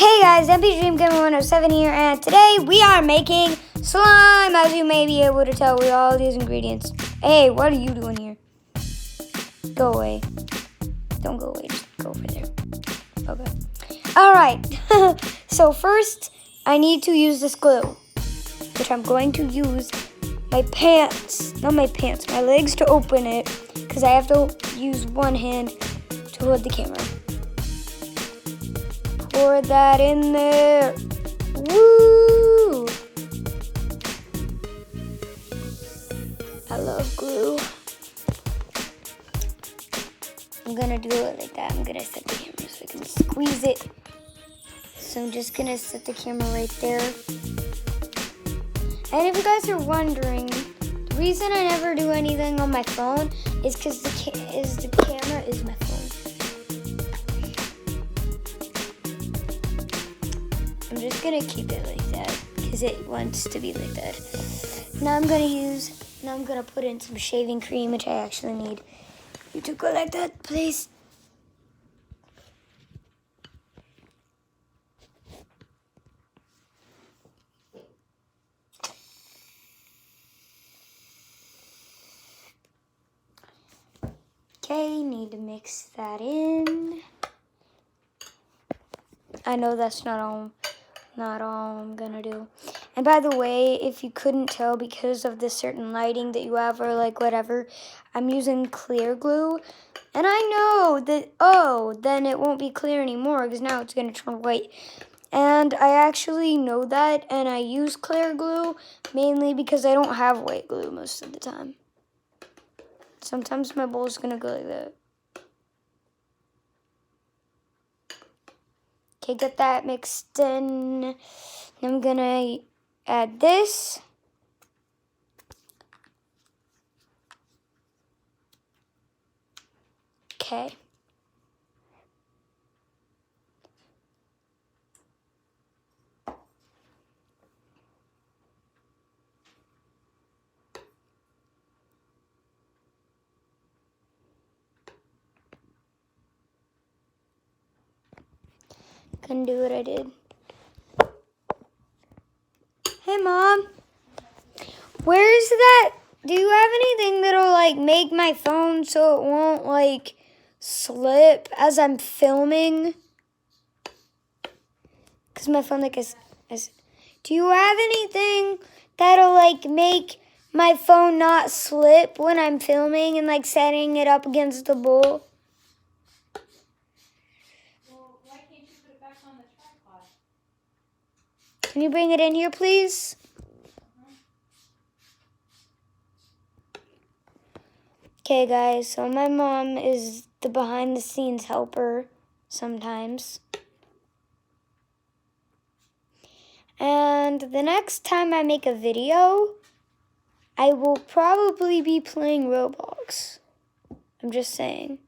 Hey guys, MP Dream Gamer 107 here, and today we are making slime. As you may be able to tell with all these ingredients. Hey, what are you doing here? Go away. Don't go away, just go over there. Okay. Alright, so first I need to use this glue, which I'm going to use my legs to open it, because I have to use one hand to hold the camera. Pour that in there. Woo! I love glue. I'm gonna do it like that. I'm gonna set the camera so I can squeeze it. So I'm just gonna set the camera right there. And if you guys are wondering, the reason I never do anything on my phone is because the camera is my phone. I'm just gonna keep it like that because it wants to be like that. Now I'm gonna put in some shaving cream, which I actually need. You to go like that, please. Okay, need to mix that in. I know that's not all I'm gonna do. And by the way, if you couldn't tell because of the certain lighting that you have or like whatever, I'm using clear glue. And I know that, then it won't be clear anymore because now it's gonna turn white. And I actually know that, and I use clear glue mainly because I don't have white glue most of the time. Sometimes my bowl is gonna go like that. Okay, get that mixed in. I'm gonna add this. Okay. Couldn't do what I did. Hey, Mom. Where's that? Do you have anything that'll like make my phone so it won't like slip as I'm filming? Cause my phone like is. Do you have anything that'll like make my phone not slip when I'm filming and like setting it up against the bowl? Can you bring it in here, please? Okay, guys, so my mom is the behind-the-scenes helper sometimes. And the next time I make a video, I will probably be playing Roblox. I'm just saying.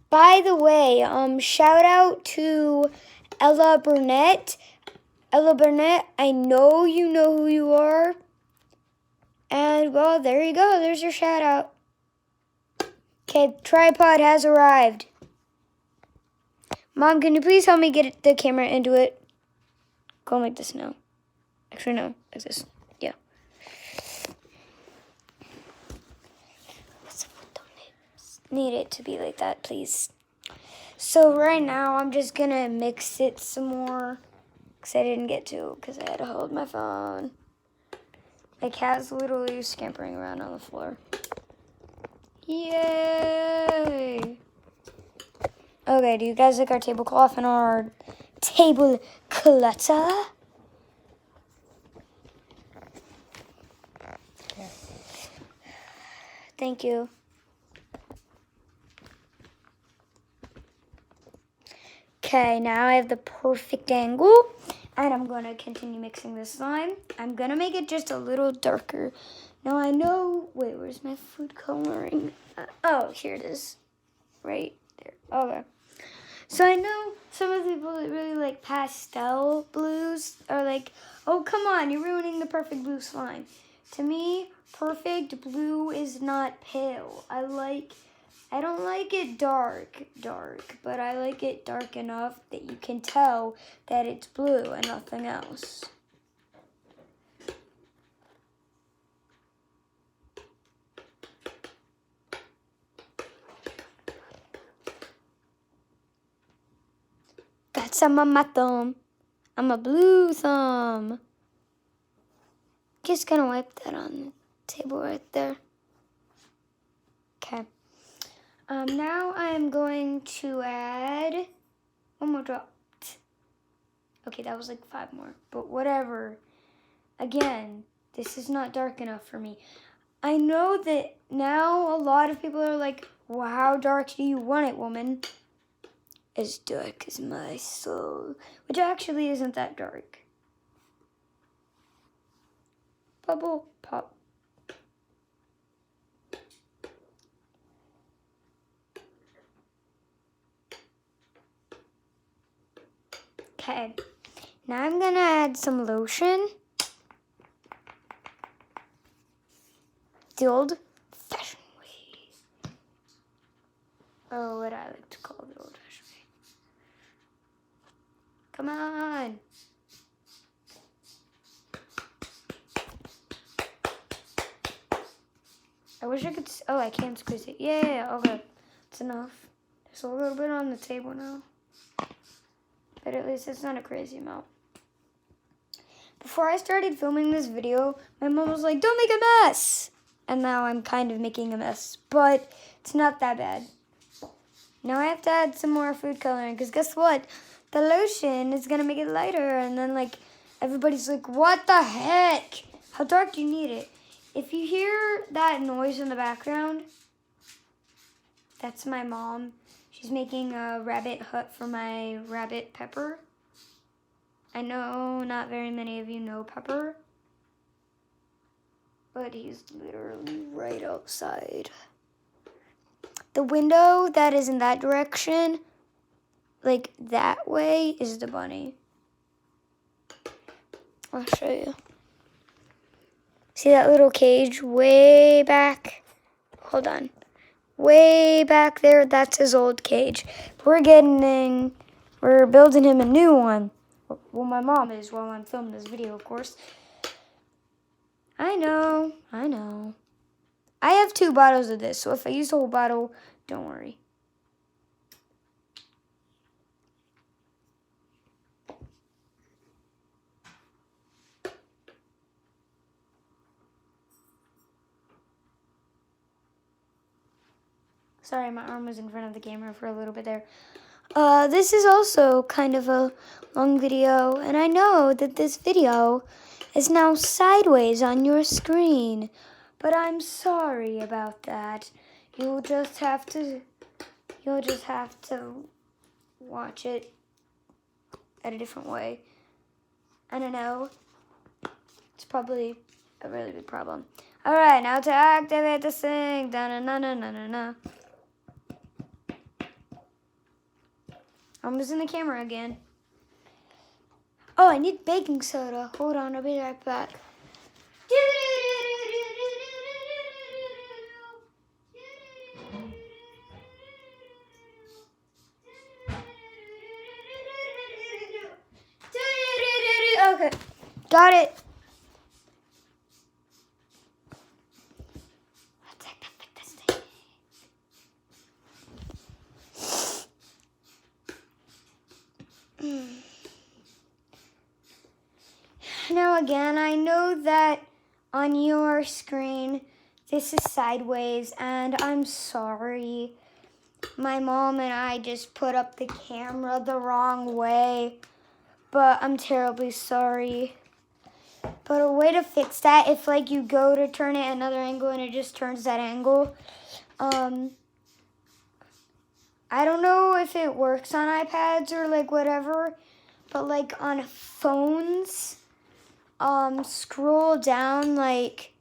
By the way, shout out to Ella Burnett. Ella Burnett, I know you know who you are. And, well, there you go. There's your shout out. Okay, tripod has arrived. Mom, can you please help me get the camera into it? Go like this now. Actually, no, like this. Yeah. Need it to be like that, please. So right now, I'm just going to mix it some more. Because I didn't get to, because I had to hold my phone. My cat's literally scampering around on the floor. Yay! Okay, do you guys like our tablecloth and our table clutter? Yeah. Thank you. Okay, now I have the perfect angle. And I'm going to continue mixing this slime. I'm going to make it just a little darker. Now I know... Wait, where's my food coloring? Oh, here it is. Right there. Okay. So I know some of the people that really like pastel blues are like, oh, come on, you're ruining the perfect blue slime. To me, perfect blue is not pale. I like I don't like it dark, but I like it dark enough that you can tell that it's blue and nothing else. Got some on my thumb. I'm a blue thumb. Just gonna wipe that on the table right there. Okay. Now I'm going to add one more drop. Okay, that was like 5 more, but whatever. Again, this is not dark enough for me. I know that now a lot of people are like, well, how dark do you want it, woman? As dark as my soul, which actually isn't that dark. Bubble pop. Okay, now I'm gonna add some lotion. The old-fashioned way. Oh, what I like to call the old-fashioned way. Come on. I wish I could, oh, I can't squeeze it. Yeah, okay, that's enough. There's a little bit on the table now, but at least it's not a crazy amount. Before I started filming this video, my mom was like, don't make a mess. And now I'm kind of making a mess, but it's not that bad. Now I have to add some more food coloring, because guess what? The lotion is going to make it lighter, and then, like, everybody's like, what the heck? How dark do you need it? If you hear that noise in the background, that's my mom. She's making a rabbit hut for my rabbit Pepper. I know not very many of you know Pepper, but he's literally right outside. The window that is in that direction, like that way, is the bunny. I'll show you. See that little cage way back? Hold on. Way back there, that's his old cage. We're building him a new one. Well, my mom is while I'm filming this video, of course. I know. I have 2 bottles of this, so if I use the whole bottle, don't worry. Sorry, my arm was in front of the camera for a little bit there. This is also kind of a long video, and I know that this video is now sideways on your screen, but I'm sorry about that. You'll just have to watch it at a different way. I don't know. It's probably a really big problem. All right, now to activate this thing. Da-na-na-na-na-na-na. I'm losing the camera again. Oh, I need baking soda. Hold on, I'll be right back. Okay, got it. Let's activate this thing. Now again, I know that on your screen this is sideways, and I'm sorry. My mom and I just put up the camera the wrong way, but I'm terribly sorry. But a way to fix that, if like you go to turn it another angle and it just turns that angle, I don't know if it works on iPads or like whatever, but like on phones, scroll down, like,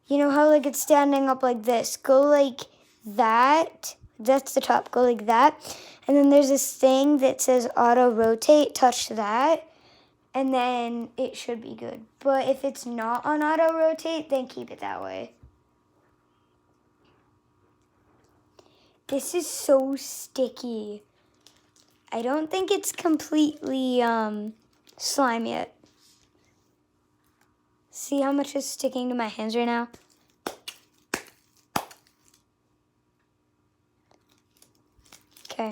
you know how like it's standing up like this, go like that, that's the top, go like that, and then there's this thing that says auto rotate, touch that, and then it should be good. But if it's not on auto rotate, then keep it that way. This is so sticky. I don't think it's completely slime yet. See how much is sticking to my hands right now? Okay.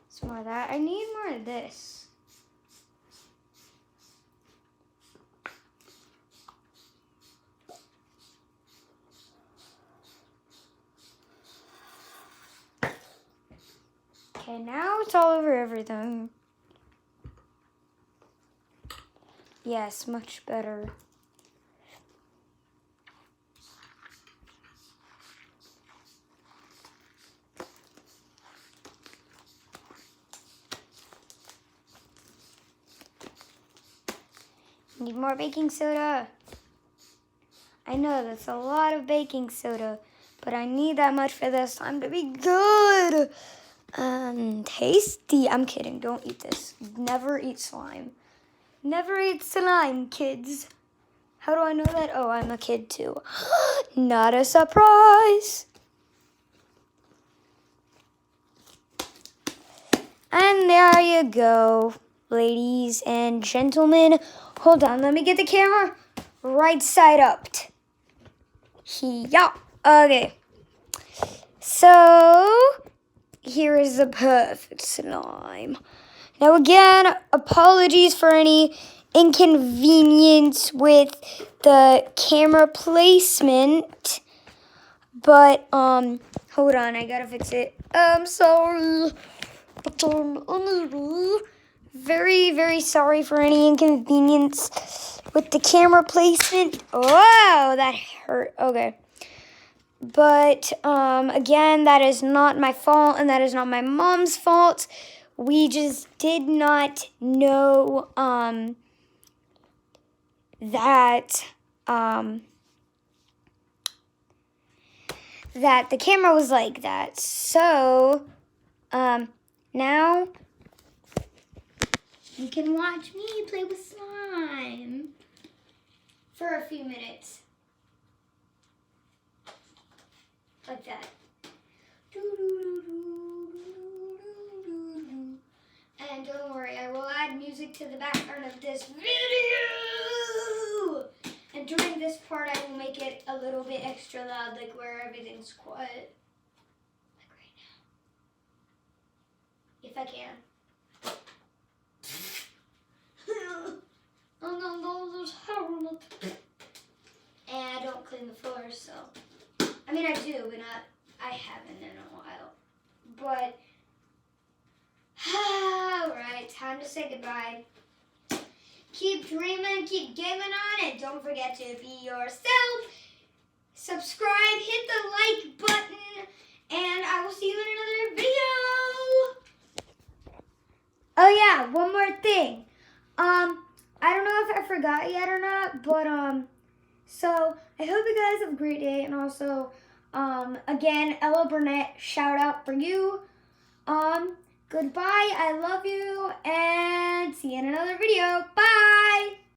Some more of that. I need more of this. Okay, now it's all over everything. Yes, much better. Need more baking soda. I know that's a lot of baking soda, but I need that much for this slime to be good. Tasty. I'm kidding. Don't eat this. Never eat slime. Never eat slime, kids. How do I know that? Oh, I'm a kid too. Not a surprise. And there you go, ladies and gentlemen. Hold on, let me get the camera right side up. Yeah. Okay. So, here is the perfect slime. Now again, apologies for any inconvenience with the camera placement. But, hold on, I gotta fix it. I'm sorry. Very, very sorry for any inconvenience with the camera placement. Wow, that hurt. Okay. But, again, that is not my fault, and that is not my mom's fault. We just did not know, that the camera was like that. So, now you can watch me play with slime for a few minutes. Like that. And don't worry, I will add music to the background of this video. And during this part, I will make it a little bit extra loud, like where everything's quiet. Like right now. If I can. Oh no, those are horrible. And I don't clean the floor, so. I mean, I do, but I haven't in a while. But, alright, time to say goodbye. Keep dreaming, keep gaming on, and don't forget to be yourself. Subscribe, hit the like button, and I will see you in another video. Oh yeah, one more thing. I don't know if I forgot yet or not, but, so I hope you guys have a great day, and also, again, Ella Burnett, shout out for you. Goodbye, I love you, and see you in another video. Bye!